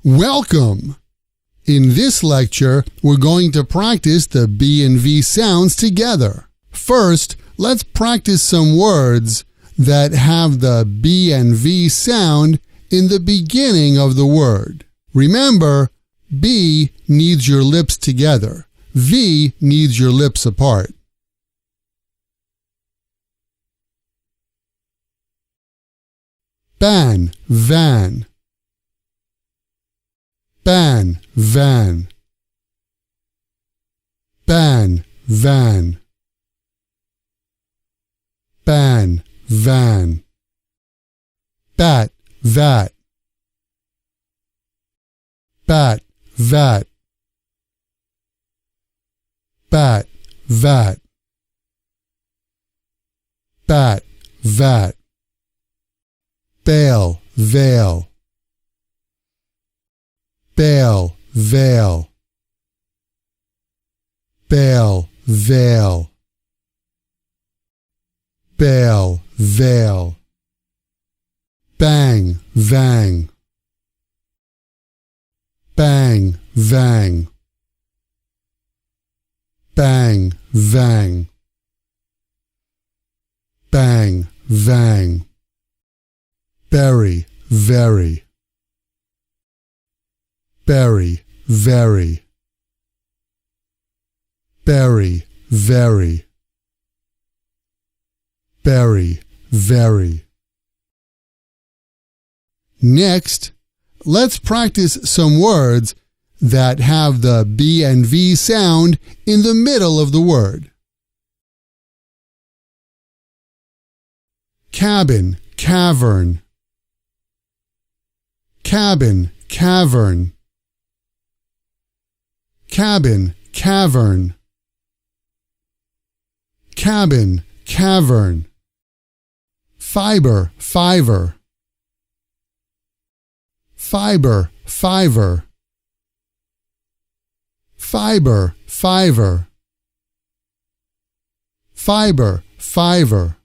Welcome! In this lecture, we're going to practice the B and V sounds together. First, let's practice some words that have the B and V sound in the beginning of the word. Remember, B needs your lips together. V needs your lips apart. Ban, van. Ban, van. Ban, van. Ban, van. Bat, vat. Bat, vat. Bat, vat. Bat, vat. Bail, veil. Bail, veil. Bail, veil. Bail, veil. Bang, vang. Bang, vang. Bang, vang. Bang, vang. Berry, very. Berry, very. Berry, very. Berry, very. Next, let's practice some words that have the B and V sound in the middle of the word. Cabin, cavern. Cabin, cavern. Cabin, cavern. Cabin, cavern. Fiber, fiver. Fiber, fiver. Fiber, fiver. Fiber, fiver.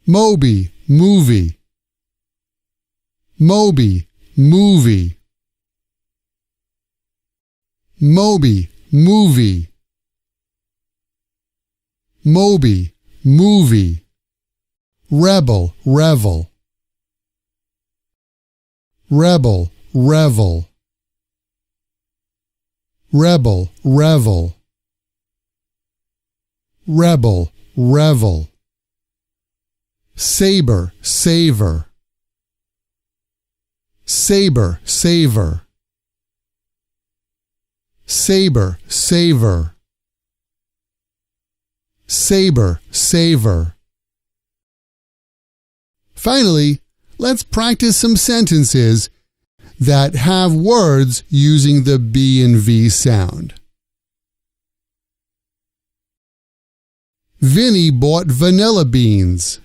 Moby, movie. Moby, movie. Moby, movie. Moby, movie. Rebel, revel. Rebel, revel. Rebel, revel. Rebel, revel. Saber, savor. Saber, savor. Saber, savor. Saber, savor. Finally, let's practice some sentences that have words using the B and V sound. Vinny bought vanilla beans.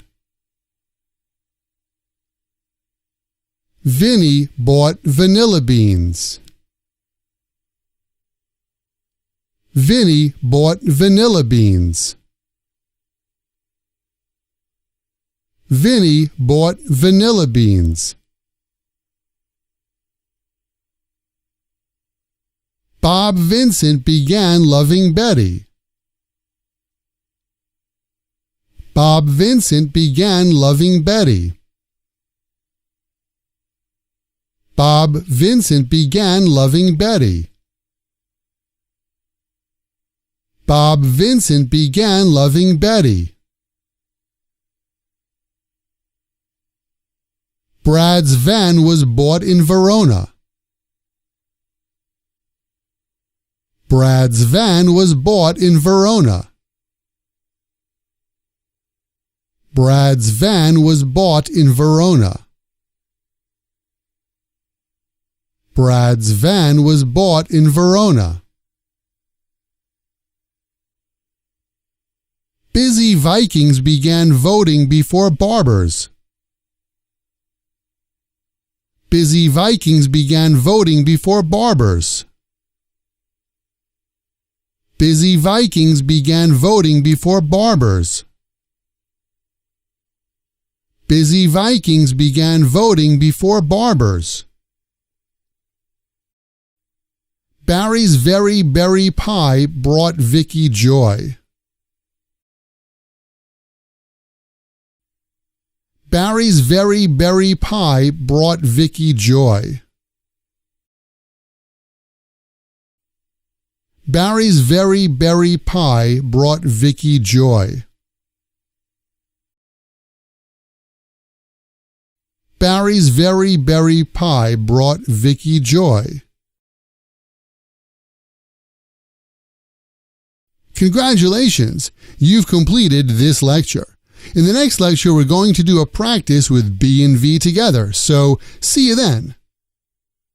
Vinny bought vanilla beans. Vinny bought vanilla beans. Vinny bought vanilla beans. Bob Vincent began loving Betty. Bob Vincent began loving Betty. Bob Vincent began loving Betty. Bob Vincent began loving Betty. Brad's van was bought in Verona. Brad's van was bought in Verona. Brad's van was bought in Verona. Brad's van was bought in Verona. Busy Vikings began voting before barbers. Busy Vikings began voting before barbers. Busy Vikings began voting before barbers. Busy Vikings began voting before barbers. Barry's very berry pie brought Vicky joy. Barry's very berry pie brought Vicky joy. Barry's very berry pie brought Vicky joy. Barry's very berry pie brought Vicky joy. Congratulations! You've completed this lecture. In the next lecture, we're going to do a practice with be and V together, so see you then.